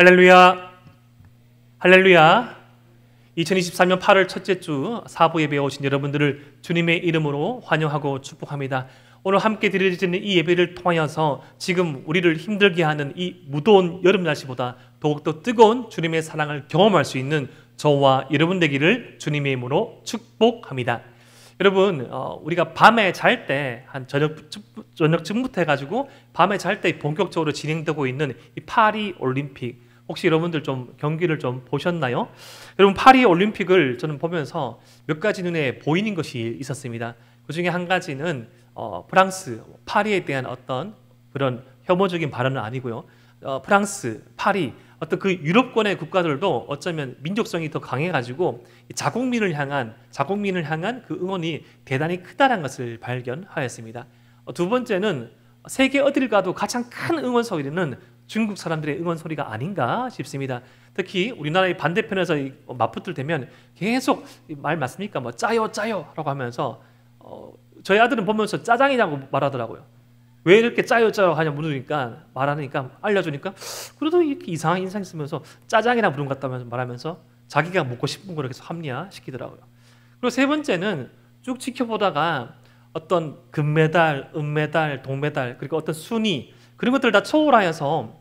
할렐루야, 할렐루야. 2024년 8월 첫째 주 사부 예배에 오신 여러분들을 주님의 이름으로 환영하고 축복합니다. 오늘 함께 드려지는 이 예배를 통하여서 지금 우리를 힘들게 하는 이 무더운 여름 날씨보다 더욱더 뜨거운 주님의 사랑을 경험할 수 있는 저와 여러분 되기를 주님의 이름으로 축복합니다. 여러분, 우리가 밤에 잘 때 한 저녁쯤부터 해가지고 밤에 잘 때 본격적으로 진행되고 있는 이 파리 올림픽, 혹시 여러분들 좀 경기를 좀 보셨나요? 여러분, 파리 올림픽을 저는 보면서 몇 가지 눈에 보이는 것이 있었습니다. 그 중에 한 가지는 프랑스 파리에 대한 어떤 그런 혐오적인 발언은 아니고요. 프랑스 파리 어떤 그 유럽권의 국가들도 어쩌면 민족성이 더 강해가지고 자국민을 향한 그 응원이 대단히 크다는 것을 발견하였습니다. 두 번째는 세계 어딜 가도 가장 큰 응원 소리는 중국 사람들의 응원 소리가 아닌가 싶습니다. 특히 우리나라의 반대편에서 맞붙을 때면 계속 말 맞습니까? 뭐 짜요 라고 하면서 저희 아들은 보면서 짜장이라고 말하더라고요. 왜 이렇게 짜요 하냐 물으니까 말하니까 알려주니까 그래도 이렇게 이상한 인상이 쓰면서 짜장이라 부른 것 같다면서 말하면서 자기가 먹고 싶은 걸 계속 합리화시키더라고요. 그리고 세 번째는 쭉 지켜보다가 어떤 금메달, 은메달, 동메달, 그리고 어떤 순위 그런 것들 다 초월하여서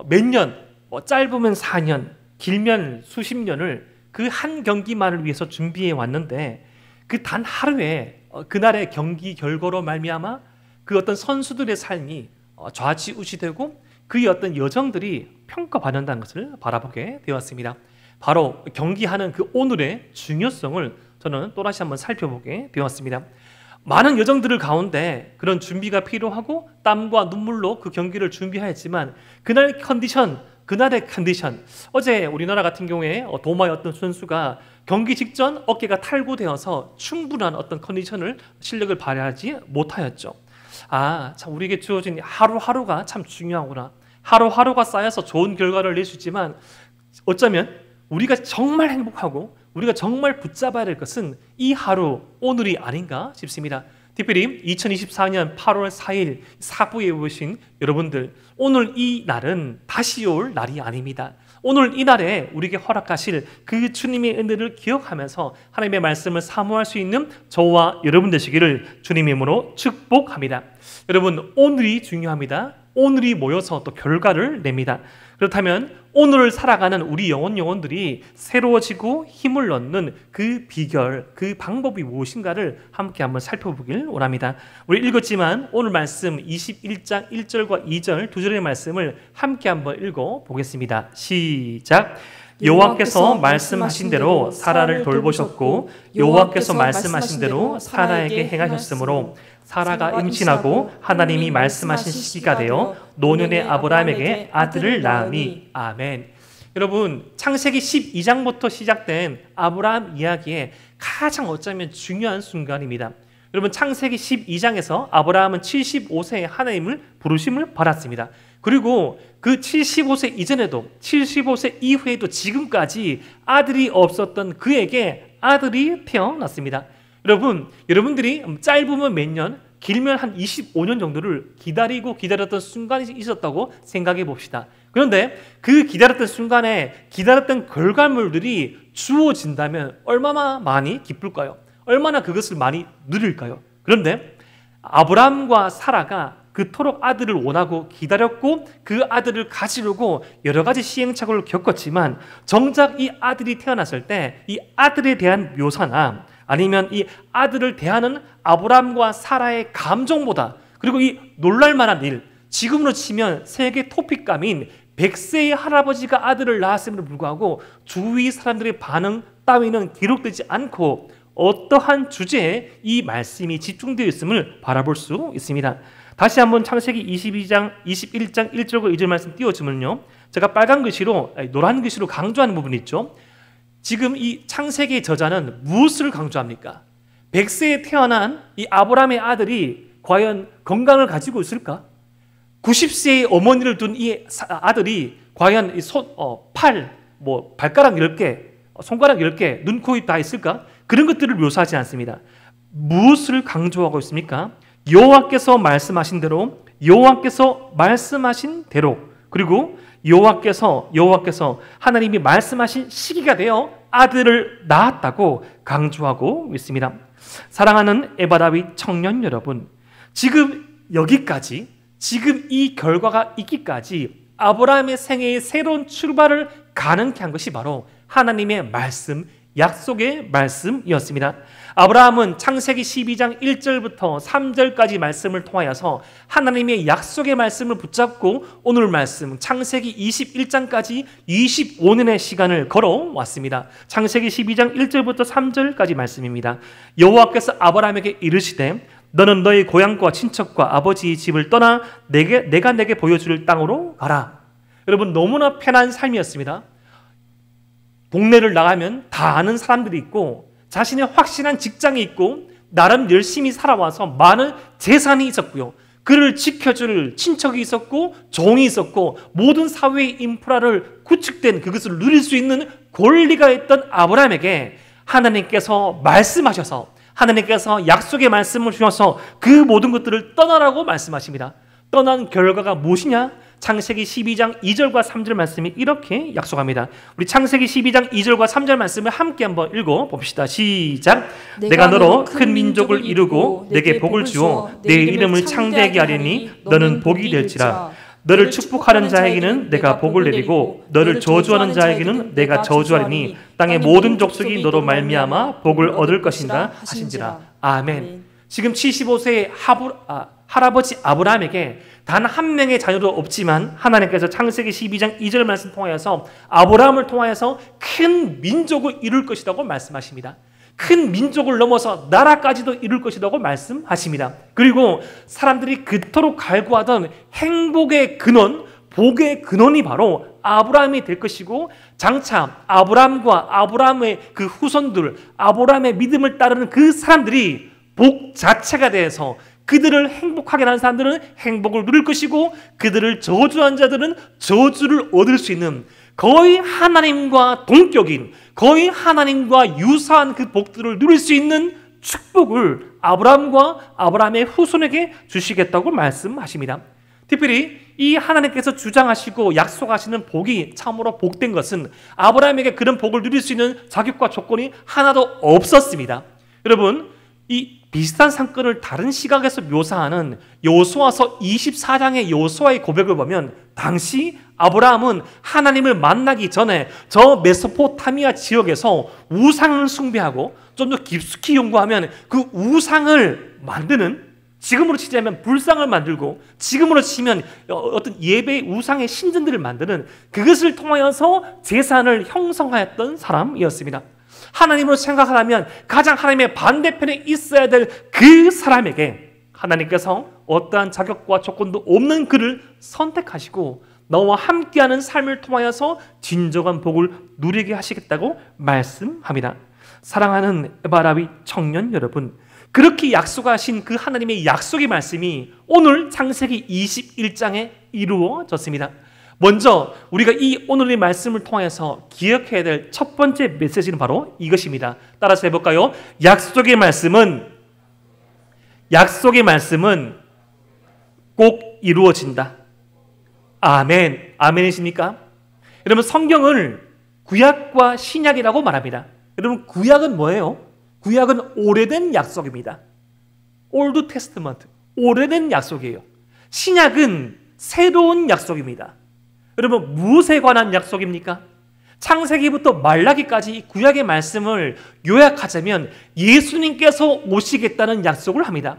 몇 년, 짧으면 4년, 길면 수십 년을 그 한 경기만을 위해서 준비해 왔는데 그 단 하루에 그날의 경기 결과로 말미암아 그 어떤 선수들의 삶이 좌지우지되고 그의 어떤 여정들이 평가받는다는 것을 바라보게 되었습니다. 바로 경기하는 그 오늘의 중요성을 저는 또다시 한번 살펴보게 되었습니다. 많은 여정들을 가운데 그런 준비가 필요하고 땀과 눈물로 그 경기를 준비하였지만 그날의 컨디션, 어제 우리나라 같은 경우에 도마의 어떤 선수가 경기 직전 어깨가 탈구되어서 충분한 어떤 컨디션을 실력을 발휘하지 못하였죠. 참 우리에게 주어진 하루하루가 참 중요하구나. 하루하루가 쌓여서 좋은 결과를 낼 수 있지만 어쩌면 우리가 정말 행복하고 우리가 정말 붙잡아야 될 것은 이 하루, 오늘이 아닌가 싶습니다. 특별히 2024년 8월 4일 사부에 오신 여러분들, 오늘 이 날은 다시 올 날이 아닙니다. 오늘 이 날에 우리에게 허락하실 그 주님의 은혜를 기억하면서 하나님의 말씀을 사모할 수 있는 저와 여러분 되시기를 주님의 이름으로 축복합니다. 여러분, 오늘이 중요합니다. 오늘이 모여서 또 결과를 냅니다. 그렇다면 오늘을 살아가는 우리 영혼들이 새로워지고 힘을 얻는 그 비결, 그 방법이 무엇인가를 함께 한번 살펴보길 원합니다. 우리 읽었지만 오늘 말씀 21장 1절과 2절 두 절의 말씀을 함께 한번 읽어보겠습니다. 시작! 여호와께서 말씀하신 대로 사라를 돌보셨고 여호와께서 말씀하신 대로 사라에게 행하셨으므로 사라가 임신하고 하나님이 말씀하신 시기가 되어 노년의 아브라함에게 아들을 낳으니. 아멘. 여러분, 창세기 12장부터 시작된 아브라함 이야기의 가장 어쩌면 중요한 순간입니다. 여러분, 창세기 12장에서 아브라함은 75세에 하나님을 부르심을 받았습니다. 그리고 그 75세 이전에도 75세 이후에도 지금까지 아들이 없었던 그에게 아들이 태어났습니다. 여러분들이 짧으면 몇 년, 길면 한 25년 정도를 기다렸던 순간이 있었다고 생각해 봅시다. 그런데 그 기다렸던 순간에 기다렸던 결과물들이 주어진다면 얼마나 많이 기쁠까요? 얼마나 그것을 많이 누릴까요? 그런데 아브라함과 사라가 그토록 아들을 원하고 기다렸고 그 아들을 가지려고 여러 가지 시행착오를 겪었지만 정작 이 아들이 태어났을 때 이 아들에 대한 묘사나 아니면 이 아들을 대하는 아브라함과 사라의 감정보다 그리고 이 놀랄만한 일, 지금으로 치면 세계 토픽감인 100세의 할아버지가 아들을 낳았음에도 불구하고 주위 사람들의 반응 따위는 기록되지 않고 어떠한 주제에 이 말씀이 집중되어 있음을 바라볼 수 있습니다. 다시 한번 창세기 21장 1절과 2절 말씀 띄워주면요, 제가 빨간 글씨로 노란 글씨로 강조하는 부분이 있죠. 지금 이 창세기의 저자는 무엇을 강조합니까? 100세에 태어난 이 아브라함의 아들이 과연 건강을 가지고 있을까? 90세의 어머니를 둔 이 아들이 과연 발가락 10개, 손가락 10개, 눈, 코, 입 다 있을까? 그런 것들을 묘사하지 않습니다. 무엇을 강조하고 있습니까? 여호와께서 말씀하신 대로, 그리고 여호와께서 하나님이 말씀하신 시기가 되어 아들을 낳았다고 강조하고 있습니다. 사랑하는 에바다윗 청년 여러분, 지금 여기까지, 지금 이 결과가 있기까지 아브라함의 생애의 새로운 출발을 가능케 한 것이 바로 하나님의 말씀, 약속의 말씀이었습니다. 아브라함은 창세기 12장 1절부터 3절까지 말씀을 통하여서 하나님의 약속의 말씀을 붙잡고 오늘 말씀 창세기 21장까지 25년의 시간을 걸어왔습니다. 창세기 12장 1절부터 3절까지 말씀입니다. 여호와께서 아브라함에게 이르시되 너는 너의 고향과 친척과 아버지의 집을 떠나 내가 내게 보여줄 땅으로 가라. 여러분, 너무나 편한 삶이었습니다. 동네를 나가면 다 아는 사람들이 있고 자신의 확실한 직장이 있고 나름 열심히 살아와서 많은 재산이 있었고요. 그를 지켜줄 친척이 있었고 종이 있었고 모든 사회의 인프라를 구축된 그것을 누릴 수 있는 권리가 있던 아브라함에게 하나님께서 말씀하셔서 하나님께서 약속의 말씀을 주셔서 그 모든 것들을 떠나라고 말씀하십니다. 떠난 결과가 무엇이냐? 창세기 12장 2절과 3절 말씀이 이렇게 약속합니다. 우리 창세기 12장 2절과 3절 말씀을 함께 한번 읽어봅시다. 시작. 내가 너로 큰 민족을 이루고 내게 복을 주어 내 이름을 창대하게 하리니 너는 복이 될지라. 너를 축복하는 자에게는 내가 복을 내리고 너를 저주하는 자에게는 내가 저주하리니 땅의 모든 족속이 너로 말미암아 복을 얻을 것인가 하신지라. 아멘. 지금 75세의 할아버지 아브라함에게 단 한 명의 자녀도 없지만 하나님께서 창세기 12장 2절 말씀 통하여서 아브라함을 통하여서 큰 민족을 이룰 것이라고 말씀하십니다. 큰 민족을 넘어서 나라까지도 이룰 것이라고 말씀하십니다. 그리고 사람들이 그토록 갈구하던 행복의 근원, 복의 근원이 바로 아브라함이 될 것이고 장차 아브라함과 아브라함의 그 후손들, 아브라함의 믿음을 따르는 그 사람들이 복 자체가 돼서 그들을 행복하게 하는 사람들은 행복을 누릴 것이고 그들을 저주한 자들은 저주를 얻을 수 있는 거의 하나님과 동격인, 거의 하나님과 유사한 그 복들을 누릴 수 있는 축복을 아브라함과 아브라함의 후손에게 주시겠다고 말씀하십니다. 특별히 이 하나님께서 주장하시고 약속하시는 복이 참으로 복된 것은 아브라함에게 그런 복을 누릴 수 있는 자격과 조건이 하나도 없었습니다. 여러분, 이 비슷한 사건을 다른 시각에서 묘사하는 여호수아서 24장의 여호수아의 고백을 보면 당시 아브라함은 하나님을 만나기 전에 저 메소포타미아 지역에서 우상을 숭배하고 좀 더 깊숙이 연구하면 그 우상을 만드는, 지금으로 치자면 불상을 만들고 지금으로 치면 어떤 예배의 우상의 신전들을 만드는 그것을 통하여서 재산을 형성하였던 사람이었습니다. 하나님으로 생각하라면 가장 하나님의 반대편에 있어야 될 그 사람에게 하나님께서 어떠한 자격과 조건도 없는 그를 선택하시고 너와 함께하는 삶을 통하여서 진정한 복을 누리게 하시겠다고 말씀합니다. 사랑하는 에바라위 청년 여러분, 그렇게 약속하신 그 하나님의 약속의 말씀이 오늘 창세기 21장에 이루어졌습니다. 먼저 우리가 이 오늘의 말씀을 통해서 기억해야 될 첫 번째 메시지는 바로 이것입니다. 따라서 해볼까요? 약속의 말씀은 꼭 이루어진다. 아멘. 아멘이십니까? 여러분, 성경을 구약과 신약이라고 말합니다. 여러분, 구약은 뭐예요? 구약은 오래된 약속입니다. 올드 테스트먼트, 오래된 약속이에요. 신약은 새로운 약속입니다. 여러분, 무엇에 관한 약속입니까? 창세기부터 말라기까지 구약의 말씀을 요약하자면 예수님께서 오시겠다는 약속을 합니다.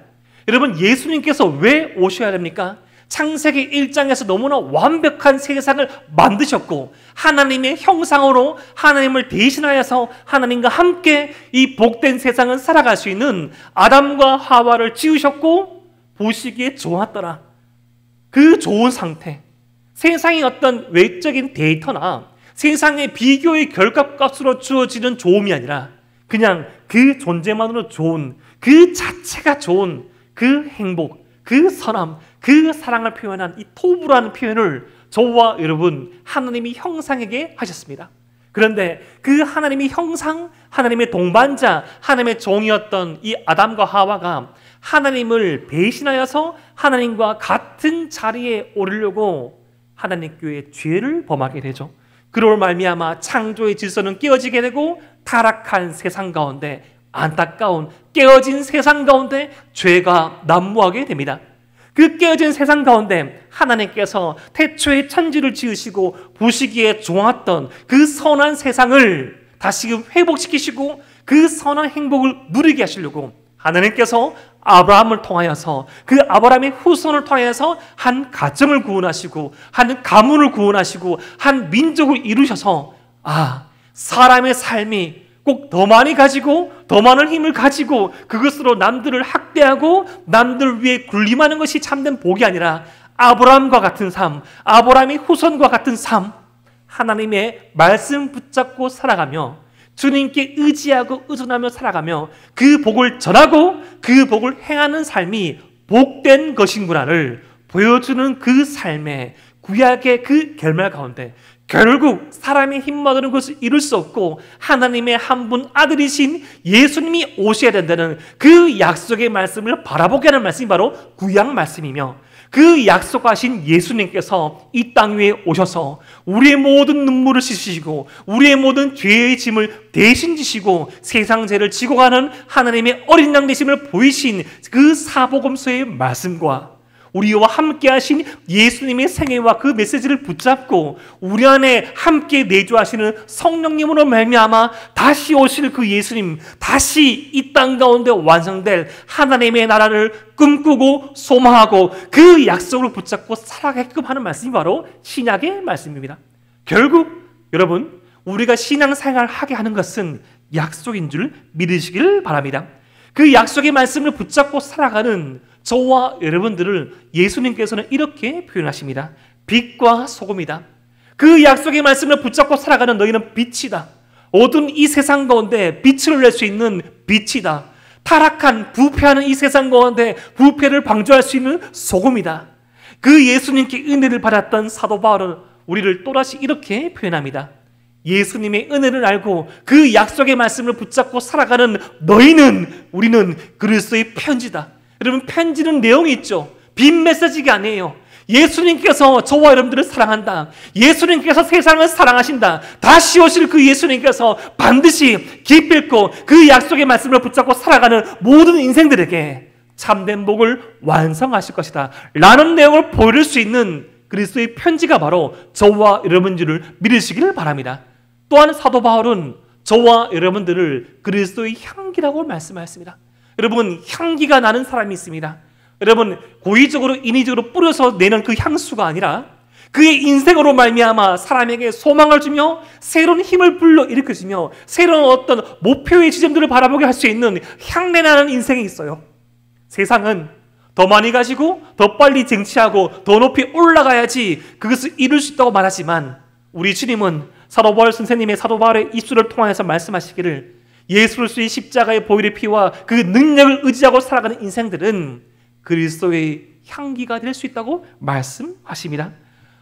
여러분, 예수님께서 왜 오셔야 됩니까? 창세기 1장에서 너무나 완벽한 세상을 만드셨고 하나님의 형상으로 하나님을 대신하여서 하나님과 함께 이 복된 세상을 살아갈 수 있는 아담과 하와를 지으셨고 보시기에 좋았더라. 그 좋은 상태, 세상의 어떤 외적인 데이터나 세상의 비교의 결과값으로 주어지는 좋음이 아니라 그냥 그 존재만으로 좋은, 그 자체가 좋은 그 행복, 그 선함, 그 사랑을 표현한 이 토부라는 표현을 저와 여러분 하나님이 형상에게 하셨습니다. 그런데 그 하나님의 형상, 하나님의 동반자, 하나님의 종이었던 이 아담과 하와가 하나님을 배신하여서 하나님과 같은 자리에 오르려고 하나님 교회의 죄를 범하게 되죠. 그로 말미암아 창조의 질서는 깨어지게 되고 타락한 세상 가운데, 안타까운 깨어진 세상 가운데 죄가 난무하게 됩니다. 그 깨어진 세상 가운데 하나님께서 태초에 천지를 지으시고 보시기에 좋았던 그 선한 세상을 다시금 회복시키시고 그 선한 행복을 누리게 하시려고 하나님께서 아브라함을 통하여서, 그 아브라함의 후손을 통하여서 한 가정을 구원하시고 한 가문을 구원하시고 한 민족을 이루셔서, 사람의 삶이 꼭 더 많이 가지고 더 많은 힘을 가지고 그것으로 남들을 학대하고 남들 위해 군림하는 것이 참된 복이 아니라 아브라함과 같은 삶, 아브라함의 후손과 같은 삶, 하나님의 말씀 붙잡고 살아가며 주님께 의지하고 의존하며 살아가며 그 복을 전하고 그 복을 행하는 삶이 복된 것인구나를 보여주는 그 삶의 구약의 그 결말 가운데 결국 사람의 힘만으로는 그것을 이룰 수 없고 하나님의 한 분 아들이신 예수님이 오셔야 된다는 그 약속의 말씀을 바라보게 하는 말씀이 바로 구약 말씀이며, 그 약속하신 예수님께서 이 땅 위에 오셔서 우리의 모든 눈물을 씻으시고 우리의 모든 죄의 짐을 대신 지시고 세상 죄를 지고 가는 하나님의 어린 양 되심을 보이신 그 사복음서의 말씀과 우리와 함께 하신 예수님의 생애와 그 메시지를 붙잡고 우리 안에 함께 내주하시는 성령님으로 말미암아 다시 오실 그 예수님, 다시 이 땅 가운데 완성될 하나님의 나라를 꿈꾸고 소망하고 그 약속을 붙잡고 살아가게끔 하는 말씀이 바로 신약의 말씀입니다. 결국 여러분, 우리가 신앙생활을 하게 하는 것은 약속인 줄 믿으시길 바랍니다. 그 약속의 말씀을 붙잡고 살아가는 저와 여러분들을 예수님께서는 이렇게 표현하십니다. 빛과 소금이다. 그 약속의 말씀을 붙잡고 살아가는 너희는 빛이다. 어두운 이 세상 가운데 빛을 낼 수 있는 빛이다. 타락한 부패하는 이 세상 가운데 부패를 방조할 수 있는 소금이다. 그 예수님께 은혜를 받았던 사도 바울은 우리를 또다시 이렇게 표현합니다. 예수님의 은혜를 알고 그 약속의 말씀을 붙잡고 살아가는 너희는, 우리는 그리스도의 편지다. 여러분, 편지는 내용이 있죠. 빈 메시지가 아니에요. 예수님께서 저와 여러분들을 사랑한다. 예수님께서 세상을 사랑하신다. 다시 오실 그 예수님께서 반드시 기필코 그 약속의 말씀을 붙잡고 살아가는 모든 인생들에게 참된 복을 완성하실 것이다 라는 내용을 보여줄 수 있는 그리스도의 편지가 바로 저와 여러분들을 믿으시기를 바랍니다. 또한 사도 바울은 저와 여러분들을 그리스도의 향기라고 말씀하였습니다. 여러분, 향기가 나는 사람이 있습니다. 여러분, 고의적으로 인위적으로 뿌려서 내는 그 향수가 아니라 그의 인생으로 말미암아 사람에게 소망을 주며 새로운 힘을 불러일으켜주며 새로운 어떤 목표의 지점들을 바라보게 할 수 있는 향내나는 인생이 있어요. 세상은 더 많이 가지고 더 빨리 쟁취하고 더 높이 올라가야지 그것을 이룰 수 있다고 말하지만, 우리 주님은 사도 바울 선생님의 사도 바울의 입술을 통해서 말씀하시기를 예수 그리스도의 십자가의 보혈의 피와 그 능력을 의지하고 살아가는 인생들은 그리스도의 향기가 될 수 있다고 말씀하십니다.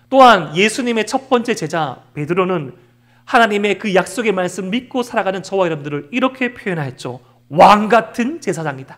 또한 예수님의 첫 번째 제자 베드로는 하나님의 그 약속의 말씀 믿고 살아가는 저와 여러분들을 이렇게 표현하였죠. 왕 같은 제사장이다.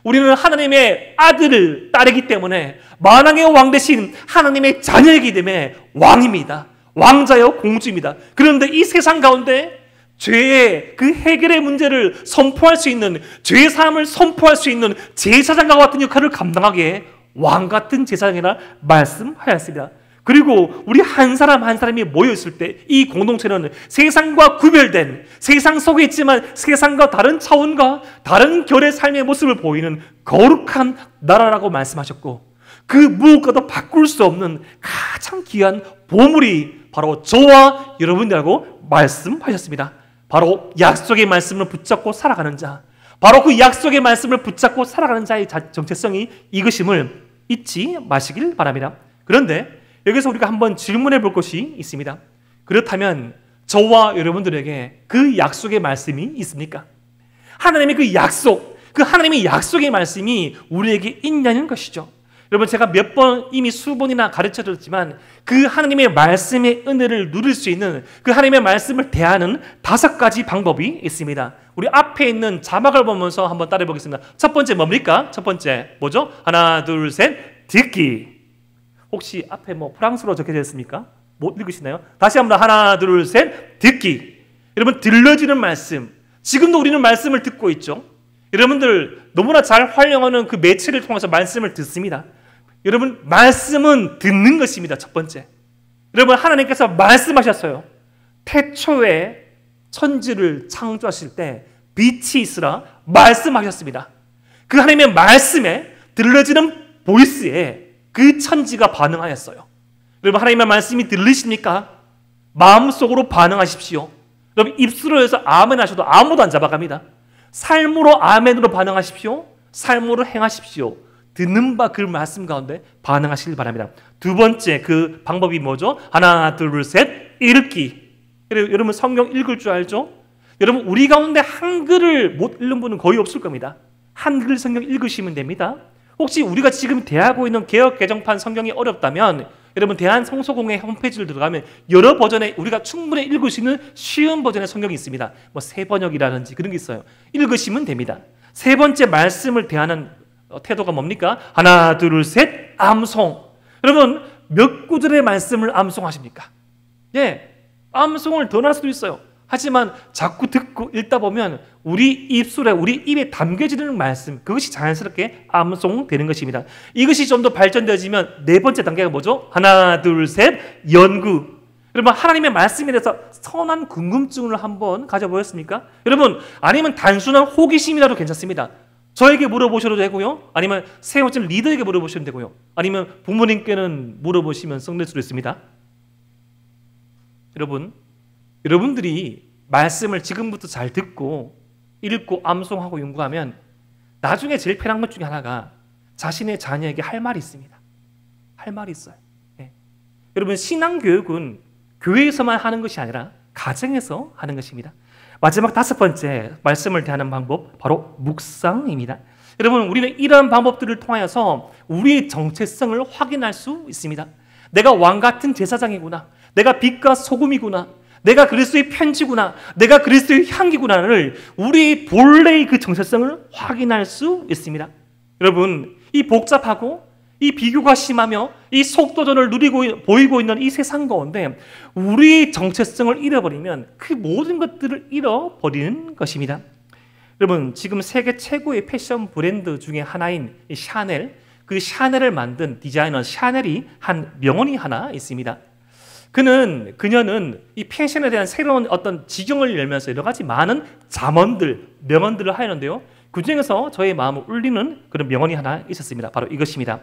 우리는 하나님의 아들을 딸이기 때문에 만왕의 왕 대신 하나님의 자녀이기 때문에 왕입니다. 왕자여 공주입니다. 그런데 이 세상 가운데 죄의 그 해결의 문제를 선포할 수 있는, 죄의 사함을 선포할 수 있는 제사장과 같은 역할을 감당하기에 왕 같은 제사장이라 말씀하였습니다. 그리고 우리 한 사람 한 사람이 모여있을 때 이 공동체는 세상과 구별된, 세상 속에 있지만 세상과 다른 차원과 다른 결의 삶의 모습을 보이는 거룩한 나라라고 말씀하셨고, 그 무엇과도 바꿀 수 없는 가장 귀한 보물이 바로 저와 여러분들이라고 말씀하셨습니다. 바로 약속의 말씀을 붙잡고 살아가는 자, 바로 그 약속의 말씀을 붙잡고 살아가는 자의 정체성이 이것임을 잊지 마시길 바랍니다. 그런데 여기서 우리가 한번 질문해 볼 것이 있습니다. 그렇다면 저와 여러분들에게 그 약속의 말씀이 있습니까? 하나님의 그 약속, 그 하나님의 약속의 말씀이 우리에게 있냐는 것이죠. 여러분, 제가 몇 번 이미 수번이나 가르쳐드렸지만 그 하나님의 말씀의 은혜를 누릴 수 있는, 그 하나님의 말씀을 대하는 5가지 방법이 있습니다. 우리 앞에 있는 자막을 보면서 한번 따라해 보겠습니다. 첫 번째 뭡니까? 첫 번째 뭐죠? 하나, 둘, 셋. 듣기. 혹시 앞에 뭐 프랑스어로 적혀져 있습니까? 못 읽으시나요? 다시 한번 하나, 둘, 셋. 듣기. 여러분, 들려지는 말씀. 지금도 우리는 말씀을 듣고 있죠. 여러분들 너무나 잘 활용하는 그 매체를 통해서 말씀을 듣습니다. 여러분, 말씀은 듣는 것입니다. 첫 번째. 여러분, 하나님께서 말씀하셨어요. 태초에 천지를 창조하실 때 빛이 있으라 말씀하셨습니다. 그 하나님의 말씀에 들려지는 보이스에 그 천지가 반응하였어요. 여러분, 하나님의 말씀이 들리십니까? 마음속으로 반응하십시오. 여러분, 입술로 해서 아멘 하셔도 아무도 안 잡아갑니다. 삶으로 아멘으로 반응하십시오. 삶으로 행하십시오. 듣는 바 그 말씀 가운데 반응하시길 바랍니다. 두 번째 그 방법이 뭐죠? 하나, 둘, 셋. 읽기. 여러분, 성경 읽을 줄 알죠? 여러분, 우리 가운데 한글을 못 읽는 분은 거의 없을 겁니다. 한글 성경 읽으시면 됩니다. 혹시 우리가 지금 대하고 있는 개역 개정판 성경이 어렵다면 여러분, 대한성소공회 홈페이지를 들어가면 여러 버전의 우리가 충분히 읽을 수 있는 쉬운 버전의 성경이 있습니다. 뭐 새번역이라든지 그런 게 있어요. 읽으시면 됩니다. 세 번째 말씀을 대하는 태도가 뭡니까? 하나, 둘, 셋. 암송. 여러분, 몇 구절의 말씀을 암송하십니까? 예, 암송을 더 할 수도 있어요. 하지만 자꾸 듣고 읽다 보면 우리 입술에, 우리 입에 담겨지는 말씀, 그것이 자연스럽게 암송되는 것입니다. 이것이 좀 더 발전되어지면 네 번째 단계가 뭐죠? 하나, 둘, 셋. 연구. 여러분, 하나님의 말씀에 대해서 선한 궁금증을 한번 가져보셨습니까? 여러분, 아니면 단순한 호기심이라도 괜찮습니다. 저에게 물어보셔도 되고요. 아니면 세워진 리더에게 물어보시면 되고요. 아니면 부모님께는 물어보시면 썩낼 수도 있습니다. 여러분들이 말씀을 지금부터 잘 듣고 읽고 암송하고 연구하면 나중에 제일 편한 것 중에 하나가 자신의 자녀에게 할 말이 있습니다. 할 말이 있어요. 네. 여러분, 신앙교육은 교회에서만 하는 것이 아니라 가정에서 하는 것입니다. 마지막 다섯 번째 말씀을 대하는 방법, 바로 묵상입니다. 여러분, 우리는 이러한 방법들을 통하여서 우리의 정체성을 확인할 수 있습니다. 내가 왕 같은 제사장이구나. 내가 빛과 소금이구나. 내가 그리스도의 편지구나. 내가 그리스도의 향기구나를 우리 본래의 그 정체성을 확인할 수 있습니다. 여러분, 이 복잡하고 이 비교가 심하며 이 속도전을 보이고 있는 이 세상 가운데 우리의 정체성을 잃어버리면 그 모든 것들을 잃어버리는 것입니다. 여러분, 지금 세계 최고의 패션 브랜드 중에 하나인 이 샤넬, 그 샤넬을 만든 디자이너 샤넬이 한 명언이 하나 있습니다. 그녀는 이 패션에 대한 새로운 어떤 지경을 열면서 여러 가지 많은 명언들을 하였는데요. 그 중에서 저의 마음을 울리는 그런 명언이 하나 있었습니다. 바로 이것입니다.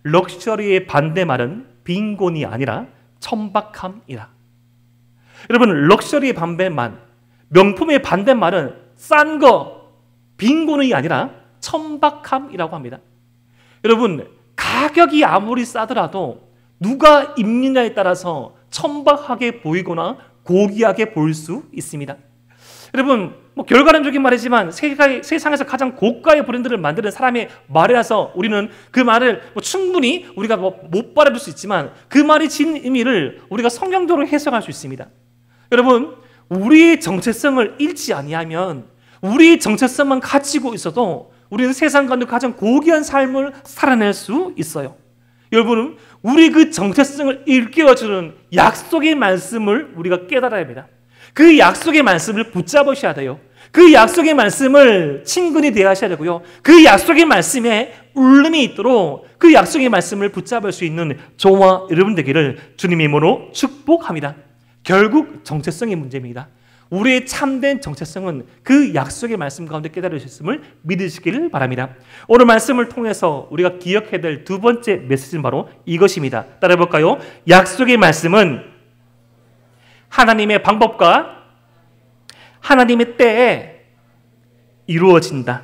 럭셔리의 반대말은 빈곤이 아니라 천박함이라. 여러분, 럭셔리의 반대말, 명품의 반대말은 싼 거, 빈곤이 아니라 천박함이라고 합니다. 여러분, 가격이 아무리 싸더라도 누가 입느냐에 따라서 천박하게 보이거나 고귀하게 보일 수 있습니다. 여러분, 결과론적인 말이지만 세상에서 가장 고가의 브랜드를 만드는 사람의 말이라서 우리는 그 말을 충분히 우리가 못 받아줄 수 있지만 그 말이 지닌 의미를 우리가 성경적으로 해석할 수 있습니다. 여러분, 우리의 정체성을 잃지 아니하면, 우리의 정체성만 가지고 있어도 우리는 세상 가운데 가장 고귀한 삶을 살아낼 수 있어요. 여러분, 우리 그 정체성을 일깨워주는 약속의 말씀을 우리가 깨달아야 합니다. 그 약속의 말씀을 붙잡으셔야 돼요. 그 약속의 말씀을 친근히 대하셔야 되고요. 그 약속의 말씀에 울림이 있도록 그 약속의 말씀을 붙잡을 수 있는 저와 여러분 되기를 주님의 이름으로 축복합니다. 결국 정체성의 문제입니다. 우리의 참된 정체성은 그 약속의 말씀 가운데 깨달으셨음을 믿으시기를 바랍니다. 오늘 말씀을 통해서 우리가 기억해야 될 두 번째 메시지는 바로 이것입니다. 따라해볼까요? 약속의 말씀은 하나님의 방법과 하나님의 때에 이루어진다.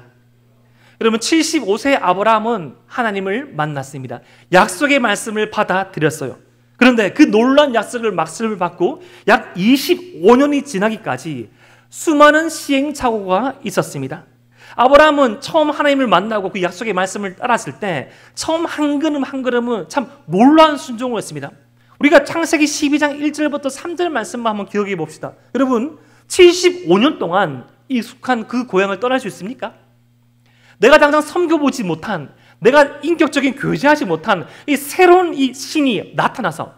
여러분, 75세 아브라함은 하나님을 만났습니다. 약속의 말씀을 받아들였어요. 그런데 그 놀라운 약속을 말씀을 받고 약 25년이 지나기까지 수많은 시행착오가 있었습니다. 아브라함은 처음 하나님을 만나고 그 약속의 말씀을 따랐을 때 처음 한 걸음 한 걸음은 참 놀라운 순종을 했습니다. 우리가 창세기 12장 1절부터 3절 말씀만 한번 기억해 봅시다. 여러분, 75년 동안 익숙한 그 고향을 떠날 수 있습니까? 내가 당장 섬겨보지 못한, 내가 인격적인 교제하지 못한 이 새로운 이 신이 나타나서,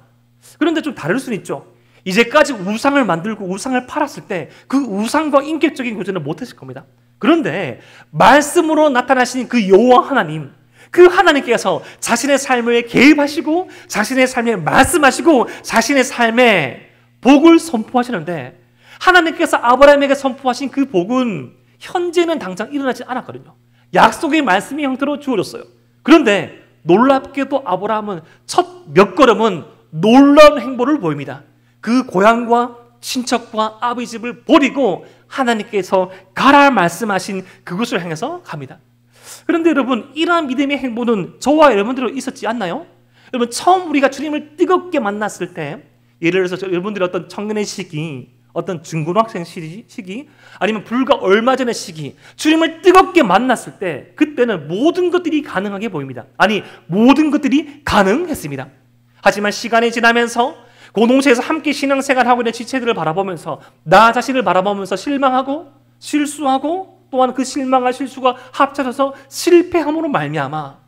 그런데 좀 다를 수는 있죠. 이제까지 우상을 만들고 우상을 팔았을 때 그 우상과 인격적인 교제는 못했을 겁니다. 그런데 말씀으로 나타나신 그 여호와 하나님, 그 하나님께서 자신의 삶에 개입하시고 자신의 삶에 말씀하시고 자신의 삶에 복을 선포하시는데, 하나님께서 아브라함에게 선포하신 그 복은 현재는 당장 일어나지 않았거든요. 약속의 말씀의 형태로 주어졌어요. 그런데 놀랍게도 아브라함은 첫 몇 걸음은 놀라운 행보를 보입니다. 그 고향과 친척과 아버지 집을 버리고 하나님께서 가라 말씀하신 그곳을 향해서 갑니다. 그런데 여러분, 이러한 믿음의 행보는 저와 여러분들로 있었지 않나요? 여러분, 처음 우리가 주님을 뜨겁게 만났을 때, 예를 들어서 여러분들의 어떤 청년의 시기, 어떤 중고등학생 시기, 아니면 불과 얼마 전의 시기, 주님을 뜨겁게 만났을 때 그때는 모든 것들이 가능하게 보입니다. 아니, 모든 것들이 가능했습니다. 하지만 시간이 지나면서 공동체에서 함께 신앙생활하고 있는 지체들을 바라보면서 나 자신을 바라보면서 실망하고 실수하고 또한 그 실망과 실수가 합쳐져서 실패함으로 말미암아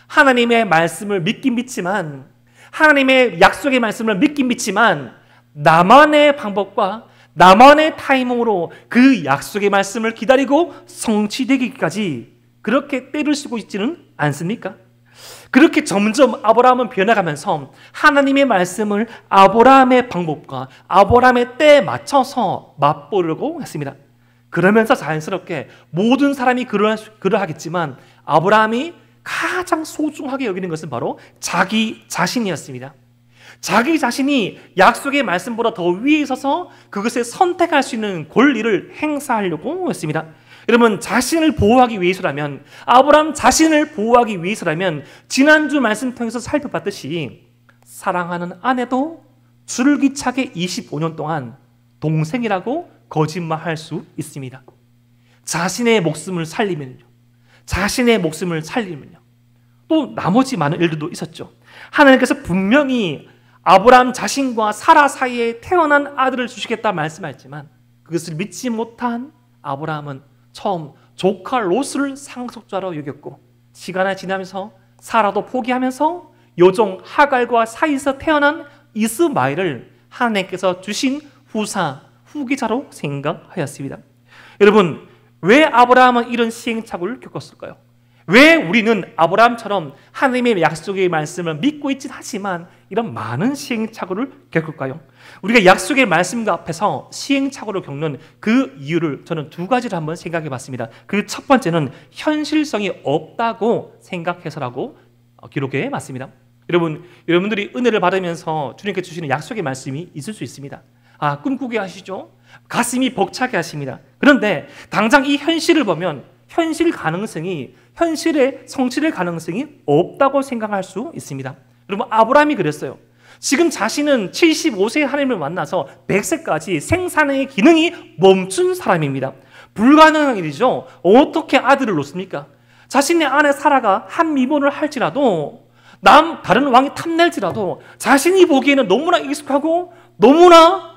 하나님의 말씀을 믿긴 믿지만, 하나님의 약속의 말씀을 믿긴 믿지만 나만의 방법과 나만의 타이밍으로 그 약속의 말씀을 기다리고 성취되기까지 그렇게 때를 쓰고 있지는 않습니까? 그렇게 점점 아브라함은 변해가면서 하나님의 말씀을 아브라함의 방법과 아브라함의 때에 맞춰서 맛보려고 했습니다. 그러면서 자연스럽게 모든 사람이 그러하겠지만 아브라함이 가장 소중하게 여기는 것은 바로 자기 자신이었습니다. 자기 자신이 약속의 말씀보다 더 위에 있어서 그것을 선택할 수 있는 권리를 행사하려고 했습니다. 여러분, 자신을 보호하기 위해서라면, 아브라함 자신을 보호하기 위해서라면 지난주 말씀 통해서 살펴봤듯이 사랑하는 아내도 줄기차게 25년 동안 동생이라고 거짓말할 수 있습니다. 자신의 목숨을 살리면요, 또 나머지 많은 일들도 있었죠. 하나님께서 분명히 아브라함 자신과 사라 사이에 태어난 아들을 주시겠다 말씀하셨지만 그것을 믿지 못한 아브라함은 처음 조카 롯을 상속자로 여겼고, 시간이 지나면서 사라도 포기하면서 요종 하갈과 사이에서 태어난 이스마엘을 하나님께서 주신 후계자로 생각하였습니다. 여러분, 왜 아브라함은 이런 시행착오를 겪었을까요? 왜 우리는 아브라함처럼 하나님의 약속의 말씀을 믿고 있긴 하지만 이런 많은 시행착오를 겪을까요? 우리가 약속의 말씀과 앞에서 시행착오를 겪는 그 이유를 저는 두 가지를 한번 생각해 봤습니다. 그 첫 번째는 현실성이 없다고 생각해서라고 기록해 봤습니다. 여러분들이 은혜를 받으면서 주님께 주시는 약속의 말씀이 있을 수 있습니다. 꿈꾸게 하시죠. 가슴이 벅차게 하십니다. 그런데 당장 이 현실을 보면 현실의 성취될 가능성이 없다고 생각할 수 있습니다. 여러분, 아브라함이 그랬어요. 지금 자신은 75세에 하나님을 만나서 100세까지 생산의 기능이 멈춘 사람입니다. 불가능한 일이죠. 어떻게 아들을 놓습니까? 자신의 아내 사라가 한 미번을 할지라도, 다른 왕이 탐낼지라도 자신이 보기에는 너무나 익숙하고 너무나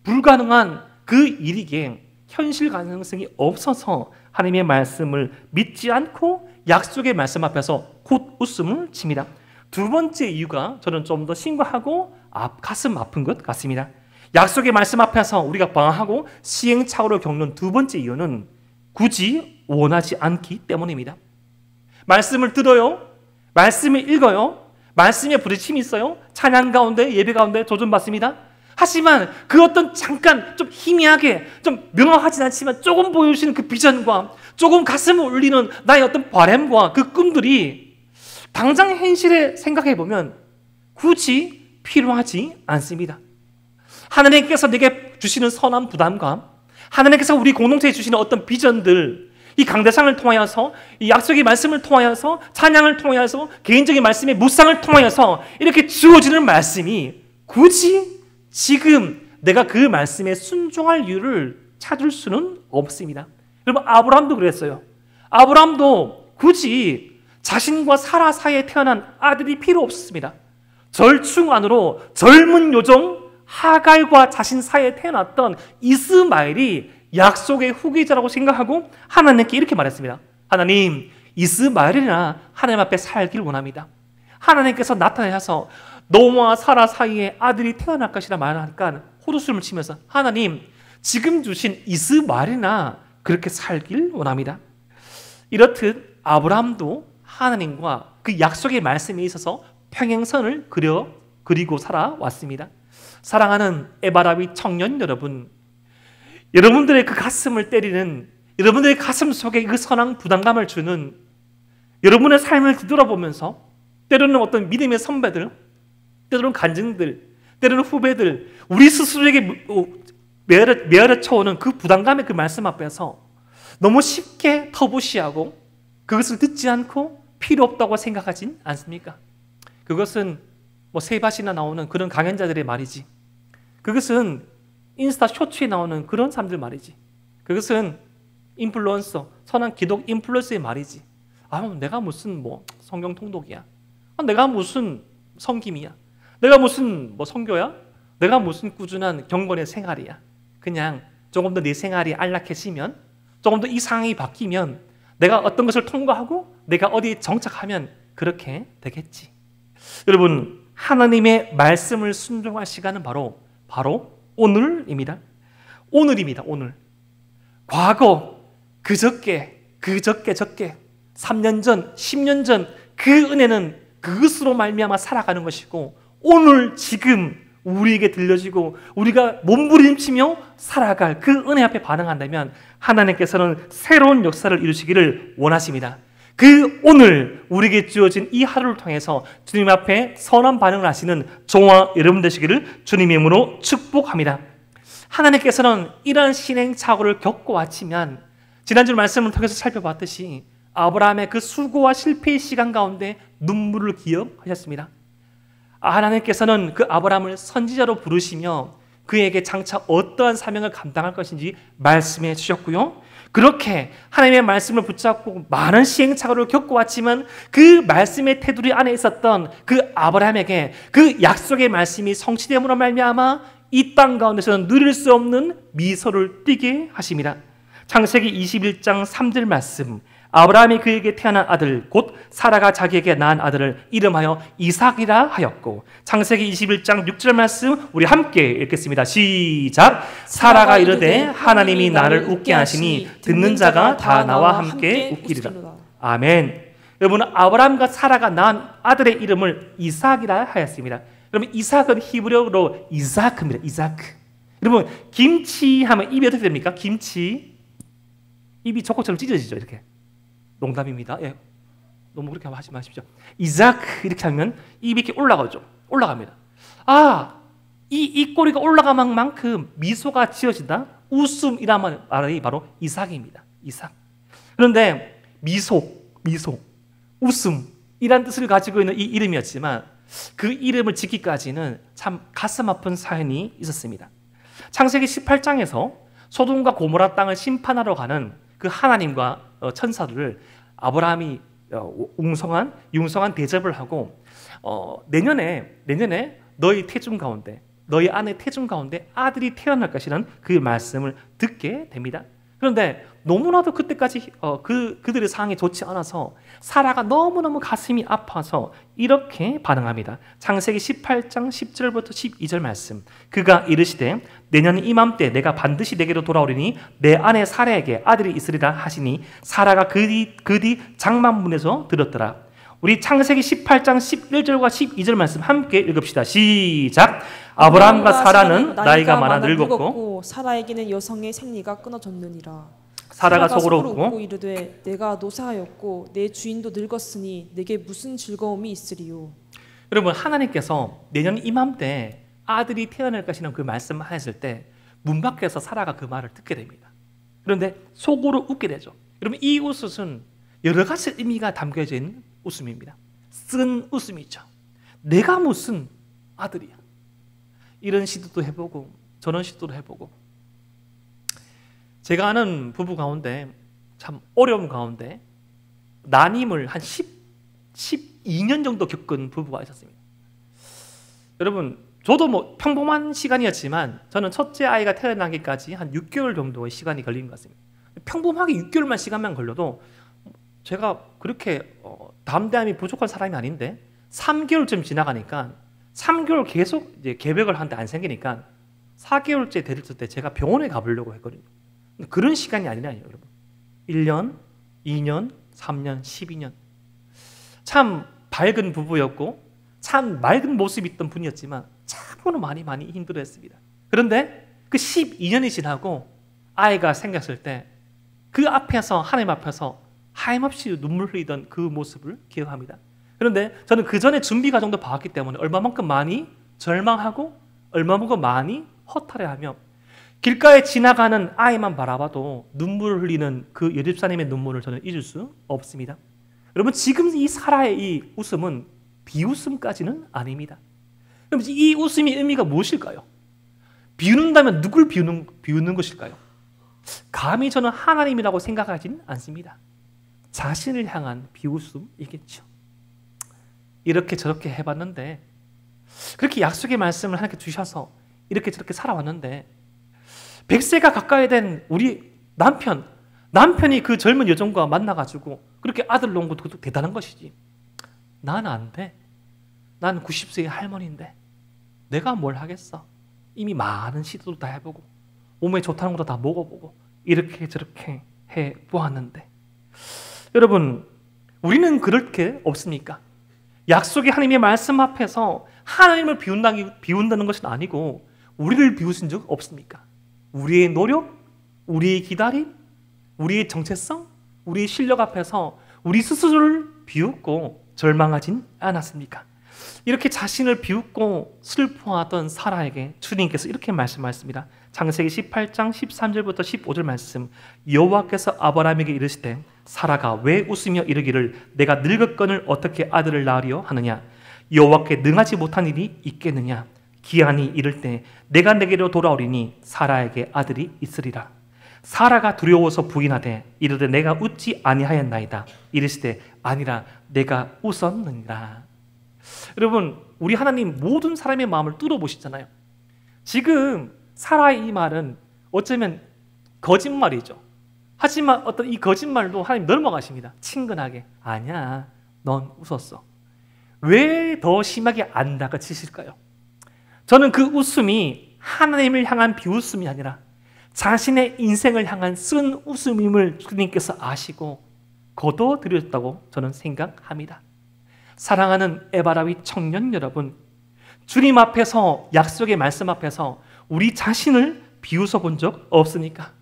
불가능한 그 일이기에 현실 가능성이 없어서 하나님의 말씀을 믿지 않고 약속의 말씀 앞에서 곧 웃음을 칩니다. 두 번째 이유가 저는 좀 더 심각하고 가슴 아픈 것 같습니다. 약속의 말씀 앞에서 우리가 방황하고 시행착오를 겪는 두 번째 이유는 굳이 원하지 않기 때문입니다. 말씀을 들어요, 말씀을 읽어요, 말씀에 부딪힘이 있어요, 찬양 가운데 예배 가운데 조전받습니다. 하지만 그 어떤 잠깐 좀 희미하게, 좀 명확하진 않지만 조금 보여주시는 그 비전과 조금 가슴을 울리는 나의 어떤 바람과 그 꿈들이 당장 현실에 생각해보면 굳이 필요하지 않습니다. 하나님께서 내게 주시는 선한 부담감, 하나님께서 우리 공동체에 주시는 어떤 비전들, 이 강대상을 통하여서, 이 약속의 말씀을 통하여서, 찬양을 통하여서, 개인적인 말씀의 묵상을 통하여서 이렇게 주어지는 말씀이 굳이 지금 내가 그 말씀에 순종할 이유를 찾을 수는 없습니다. 여러분, 아브라함도 그랬어요. 아브라함도 굳이 자신과 사라 사이에 태어난 아들이 필요 없었습니다. 절충 안으로 젊은 요정 하갈과 자신 사이에 태어났던 이스마엘이 약속의 후계자라고 생각하고 하나님께 이렇게 말했습니다. 하나님, 이스마엘이나 하나님 앞에 살길 원합니다. 하나님께서 나타나셔서 너와 사라 사이에 아들이 태어날 것이라 말하니까 호두숨을 치면서 하나님 지금 주신 이스마엘이나 그렇게 살길 원합니다. 이렇듯 아브라함도 하나님과 그 약속의 말씀에 있어서 평행선을 그리고 살아왔습니다. 사랑하는 에바라비 청년 여러분, 여러분들의 그 가슴을 때리는, 여러분들의 가슴 속에 그 선한 부담감을 주는 여러분의 삶을 뒤돌아보면서 때로는 어떤 믿음의 선배들, 때로는 간증들, 때로는 후배들, 우리 스스로에게 메아려 쳐오는 그 부담감의 그 말씀 앞에서 너무 쉽게 터부시하고 그것을 듣지 않고 필요 없다고 생각하진 않습니까? 그것은 뭐 세바시나 나오는 그런 강연자들의 말이지. 그것은 인스타 쇼츠에 나오는 그런 사람들 말이지. 그것은 인플루언서, 선한 기독 인플루언서의 말이지. 내가 무슨 뭐 성경 통독이야. 내가 무슨 성김이야. 내가 무슨 뭐 선교야. 내가 무슨 꾸준한 경건의 생활이야. 그냥 조금 더 내 생활이 안락해지면, 조금 더 이 상황이 바뀌면, 내가 어떤 것을 통과하고 내가 어디에 정착하면 그렇게 되겠지. 여러분, 하나님의 말씀을 순종할 시간은 바로 오늘입니다. 오늘입니다. 오늘. 과거, 그저께, 3년 전, 10년 전 그 은혜는 그것으로 말미암아 살아가는 것이고, 오늘 지금 우리에게 들려지고 우리가 몸부림치며 살아갈 그 은혜 앞에 반응한다면 하나님께서는 새로운 역사를 이루시기를 원하십니다. 그 오늘 우리에게 주어진 이 하루를 통해서 주님 앞에 선한 반응을 하시는 저와 여러분 되시기를 주님의 이름으로 축복합니다. 하나님께서는 이러한 신행착오를 겪어왔지만 지난주 말씀을 통해서 살펴봤듯이 아브라함의 그 수고와 실패의 시간 가운데 눈물을 기억하셨습니다. 하나님께서는 그 아브라함을 선지자로 부르시며 그에게 장차 어떠한 사명을 감당할 것인지 말씀해 주셨고요. 그렇게 하나님의 말씀을 붙잡고 많은 시행착오를 겪어왔지만 그 말씀의 테두리 안에 있었던 그 아브라함에게 그 약속의 말씀이 성취됨으로 말미암아 이 땅 가운데서는 누릴 수 없는 미소를 띠게 하십니다. 창세기 21장 3절 말씀, 아브라함이 그에게 태어난 아들 곧 사라가 자기에게 낳은 아들을 이름하여 이삭이라 하였고, 창세기 21장 6절 말씀 우리 함께 읽겠습니다. 시작. 사라가 이르되 하나님이 나를 웃게 하시니 듣는 자가 다 나와 함께 웃기리라. 아멘. 여러분, 아브라함과 사라가 낳은 아들의 이름을 이삭이라 하였습니다. 여러분, 이삭은 히브리어로 이사크입니다. 이사크. 여러분, 김치 하면 입이 어떻게 됩니까? 김치 입이 초코처럼 찢어지죠. 이렇게. 농담입니다. 예. 너무 그렇게 하지 마십시오. 이삭 이렇게 하면 입이 이렇게 올라가죠. 올라갑니다. 이 꼬리가 올라가는 만큼 미소가 지어진다. 웃음이라는 말이 바로 이삭입니다. 이삭. 그런데 미소, 웃음이란 뜻을 가지고 있는 이 이름이었지만 그 이름을 짓기까지는 참 가슴 아픈 사연이 있었습니다. 창세기 18장에서 소돔과 고모라 땅을 심판하러 가는 그 하나님과 천사들을 아브라함이 융성한 대접을 하고 내년에 너희 태중 가운데, 너희 아내 태중 가운데 아들이 태어날 것이라는 그 말씀을 듣게 됩니다. 그런데 너무나도 그때까지 그들의 상황이 좋지 않아서 사라가 너무너무 가슴이 아파서 이렇게 반응합니다. 창세기 18장 10절부터 12절 말씀, 그가 이르시되 내년 이맘때 내가 반드시 내게로 돌아오리니 내 아내 사라에게 아들이 있으리라 하시니 사라가 그 뒤 장막문에서 들었더라. 우리 창세기 18장 11절과 12절 말씀 함께 읽읍시다. 시작. 아브라함과 사라는 나이가 많아 늙었고 사라에게는 여성의 생리가 끊어졌느니라. 사라가 속으로 웃고 이르되 내가 노사하였고 내 주인도 늙었으니 내게 무슨 즐거움이 있으리요. 여러분, 하나님께서 내년 이맘때 아들이 태어날 것이라는 그 말씀하셨을 때 문 밖에서 사라가 그 말을 듣게 됩니다. 그런데 속으로 웃게 되죠. 여러분, 이 웃음은 여러 가지 의미가 담겨져 있는 웃음입니다. 쓴 웃음이죠. 내가 무슨 아들이야. 이런 시도도 해보고 저런 시도도 해보고. 제가 아는 부부 가운데 참 어려움 가운데 난임을 한 12년 정도 겪은 부부가 있었습니다. 여러분, 저도 뭐 평범한 시간이었지만 저는 첫째 아이가 태어나기까지 한 6개월 정도의 시간이 걸린 것 같습니다. 평범하게 6개월만 시간만 걸려도 제가 그렇게 담대함이 부족한 사람이 아닌데 3개월쯤 지나가니까 3개월 계속 이제 계획을 하는데 안 생기니까 4개월째 됐을 때 제가 병원에 가보려고 했거든요. 그런 시간이 아니라요, 여러분. 1년, 2년, 3년, 12년. 참 밝은 부부였고 참 맑은 모습이 있던 분이었지만 참으로 많이 힘들어했습니다. 그런데 그 12년이 지나고 아이가 생겼을 때 그 앞에서 하나님 앞에서 하염없이 눈물 흘리던 그 모습을 기억합니다. 그런데 저는 그 전에 준비 과정도 봐왔기 때문에 얼마만큼 많이 절망하고 얼마만큼 많이 허탈해하며 길가에 지나가는 아이만 바라봐도 눈물을 흘리는 그 여집사님의 눈물을 저는 잊을 수 없습니다. 여러분, 지금 이 사라의 이 웃음은 비웃음까지는 아닙니다. 그럼 이 웃음의 의미가 무엇일까요? 비웃는다면 누굴 비웃는 것일까요? 감히 저는 하나님이라고 생각하지는 않습니다. 자신을 향한 비웃음이겠죠. 이렇게 저렇게 해봤는데, 그렇게 약속의 말씀을 하나님께 주셔서 이렇게 저렇게 살아왔는데 100세가 가까이 된 우리 남편이 그 젊은 여종과 만나가지고 그렇게 아들 놓은 것도 대단한 것이지. 나는 안 돼. 난 90세의 할머니인데 내가 뭘 하겠어. 이미 많은 시도도 다 해보고 몸에 좋다는 것도 다 먹어보고 이렇게 저렇게 해보았는데, 여러분, 우리는 그렇게 없습니까? 약속의 하나님의 말씀 앞에서 하나님을 비운다는 것은 아니고 우리를 비우신 적 없습니까? 우리의 노력, 우리의 기다림, 우리의 정체성, 우리의 실력 앞에서 우리 스스로를 비웃고 절망하진 않았습니까? 이렇게 자신을 비웃고 슬퍼하던 사라에게 주님께서 이렇게 말씀하셨습니다. 창세기 18장 13절부터 15절 말씀. 여호와께서 아브라함에게 이르시되 사라가 왜 웃으며 이르기를 내가 늙었거늘 어떻게 아들을 낳으려 하느냐? 여호와께 능하지 못한 일이 있겠느냐? 기한이 이를 때 내가 내게로 돌아오리니 사라에게 아들이 있으리라. 사라가 두려워서 부인하되 이르되 내가 웃지 아니하였나이다. 이르시되 아니라 내가 웃었느니라. 여러분, 우리 하나님 모든 사람의 마음을 뚫어보시잖아요. 지금 사라의 이 말은 어쩌면 거짓말이죠. 하지만 어떤 이 거짓말도 하나님 넘어가십니다. 친근하게. 아니야, 넌 웃었어. 왜 더 심하게 안 다그치실까요? 저는 그 웃음이 하나님을 향한 비웃음이 아니라 자신의 인생을 향한 쓴 웃음임을 주님께서 아시고 거둬들였다고 저는 생각합니다. 사랑하는 에바라위 청년 여러분, 주님 앞에서, 약속의 말씀 앞에서 우리 자신을 비웃어 본 적 없습니까?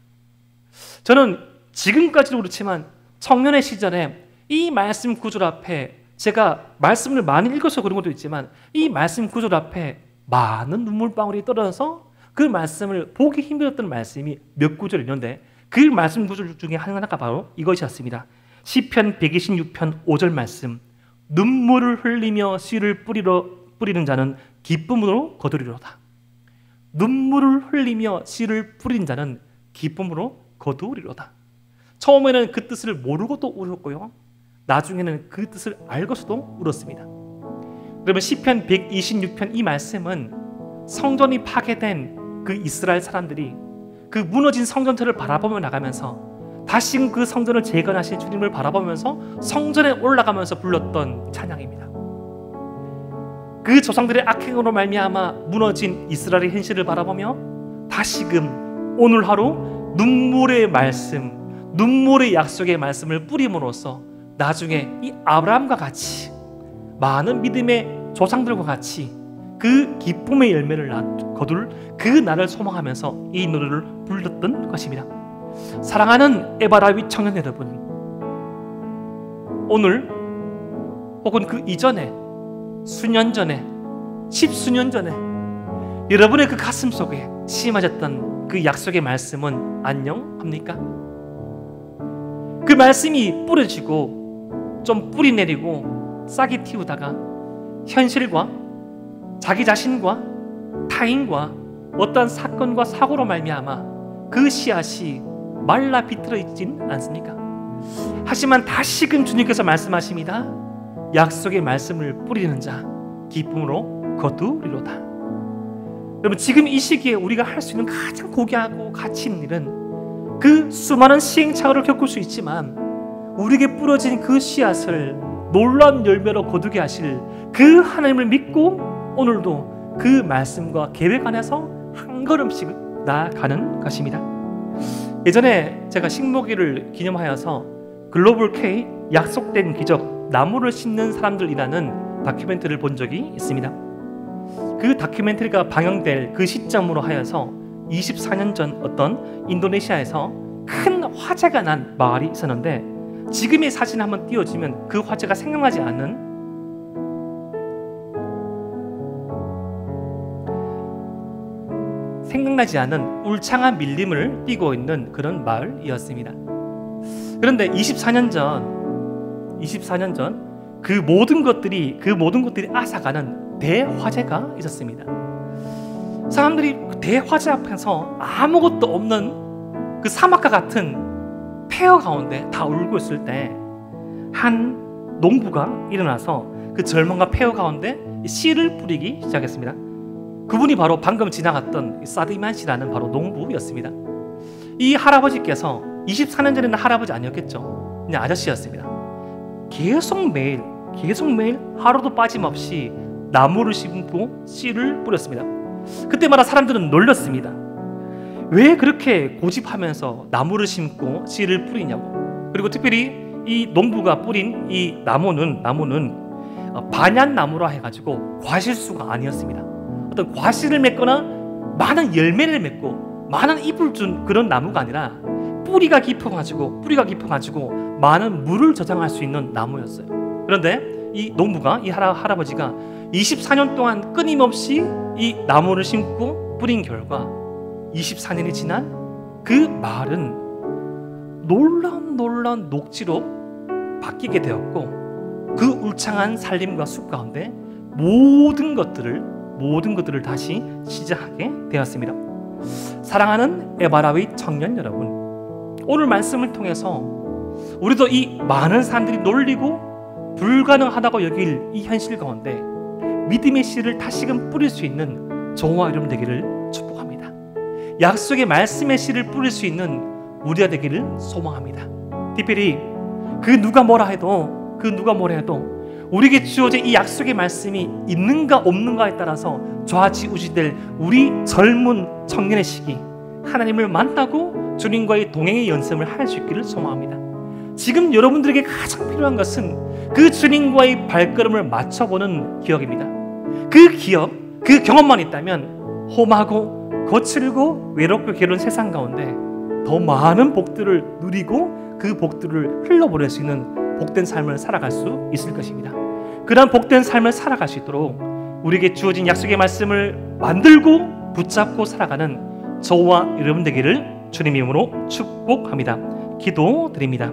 저는 지금까지도 그렇지만 청년의 시절에 이 말씀 구절 앞에, 제가 말씀을 많이 읽어서 그런 것도 있지만 이 말씀 구절 앞에 많은 눈물방울이 떨어져서 그 말씀을 보기 힘들었던 말씀이 몇 구절 있는데 그 말씀 구절 중에 하나가 바로 이것이었습니다. 시편 126편 5절 말씀. 눈물을 흘리며 씨를 뿌리는 자는 기쁨으로 거두리로다. 눈물을 흘리며 씨를 뿌리는 자는 기쁨으로 거두리로다. 처음에는 그 뜻을 모르고도 울었고요, 나중에는 그 뜻을 알고서도 울었습니다. 그러면 시편 126편 이 말씀은 성전이 파괴된 그 이스라엘 사람들이 그 무너진 성전체를 바라보며 나가면서 다시금 그 성전을 재건하신 주님을 바라보면서 성전에 올라가면서 불렀던 찬양입니다. 그 조상들의 악행으로 말미암아 무너진 이스라엘의 현실을 바라보며 다시금 오늘 하루 눈물의 말씀, 눈물의 약속의 말씀을 뿌림으로써 나중에 이 아브라함과 같이 많은 믿음의 조상들과 같이 그 기쁨의 열매를 거둘 그 날을 소망하면서 이 노래를 불렀던 것입니다. 사랑하는 에바라위 청년 여러분, 오늘 혹은 그 이전에, 수년 전에, 십수년 전에 여러분의 그 가슴 속에 심어졌던 그 약속의 말씀은 안녕합니까? 그 말씀이 뿌려지고 좀 뿌리 내리고 싹이 틔우다가 현실과 자기 자신과 타인과 어떠한 사건과 사고로 말미암아 그 씨앗이 말라 비틀어 있진 않습니까? 하지만 다시금 주님께서 말씀하십니다. 약속의 말씀을 뿌리는 자 기쁨으로 거두리로다. 여러분, 지금 이 시기에 우리가 할 수 있는 가장 고귀하고 가치 있는 일은 그 수많은 시행착오를 겪을 수 있지만 우리에게 뿌려진 그 씨앗을 놀라운 열매로 거두게 하실 그 하나님을 믿고 오늘도 그 말씀과 계획 안에서 한 걸음씩 나아가는 것입니다. 예전에 제가 식목일을 기념하여서 글로벌 K 약속된 기적 나무를 심는 사람들이라는 다큐멘터리를 본 적이 있습니다. 그 다큐멘터리가 방영될 그 시점으로 하여서 24년 전 어떤 인도네시아에서 큰 화재가 난 마을이 있었는데 지금의 사진 한번 띄워주면 그 화재가 생각나지 않은 울창한 밀림을 띠고 있는 그런 마을이었습니다. 그런데 24년 전 그 모든 것들이 앗아가는 대화재가 있었습니다. 사람들이 그 대화재 앞에서 아무것도 없는 그 사막과 같은 폐허 가운데 다 울고 있을 때 한 농부가 일어나서 그 절망과 폐허 가운데 씨를 뿌리기 시작했습니다. 그분이 바로 방금 지나갔던 사디만 씨라는 바로 농부였습니다. 이 할아버지께서 24년 전에는 할아버지 아니었겠죠. 그냥 아저씨였습니다. 계속 매일 하루도 빠짐없이 나무를 심고 씨를 뿌렸습니다. 그때마다 사람들은 놀랐습니다. 왜 그렇게 고집하면서 나무를 심고 씨를 뿌리냐고. 그리고 특별히 이 농부가 뿌린 이 나무는 반얀나무라 해가지고 과실수가 아니었습니다. 어떤 과실을 맺거나 많은 열매를 맺고 많은 잎을 준 그런 나무가 아니라 뿌리가 깊어가지고 많은 물을 저장할 수 있는 나무였어요. 그런데 이 농부가, 이 할아버지가 24년 동안 끊임없이 이 나무를 심고 뿌린 결과 24년이 지난 그 마을은 놀라운 녹지로 바뀌게 되었고 그 울창한 산림과 숲 가운데 모든 것들을 다시 시작하게 되었습니다. 사랑하는 에바라위 청년 여러분, 오늘 말씀을 통해서 우리도 이 많은 사람들이 놀리고 불가능하다고 여길 이 현실 가운데 믿음의 씨를 다시금 뿌릴 수 있는 저와 여러분 되기를 축복합니다. 약속의 말씀의 씨를 뿌릴 수 있는 우리가 되기를 소망합니다. 특별히 그 누가 뭐라 해도 우리에게 주어진 이 약속의 말씀이 있는가 없는가에 따라서 좌지우지될 우리 젊은 청년의 시기, 하나님을 만나고 주님과의 동행의 연습을 할 수 있기를 소망합니다. 지금 여러분들에게 가장 필요한 것은 그 주님과의 발걸음을 맞춰보는 기억입니다. 그 기억, 그 경험만 있다면 험하고 거칠고 외롭고 괴로운 세상 가운데 더 많은 복들을 누리고 그 복들을 흘러보낼 수 있는 복된 삶을 살아갈 수 있을 것입니다. 그러한 복된 삶을 살아갈 수 있도록 우리에게 주어진 약속의 말씀을 만들고 붙잡고 살아가는 저와 여러분 되기를 주님 이름으로 축복합니다. 기도드립니다.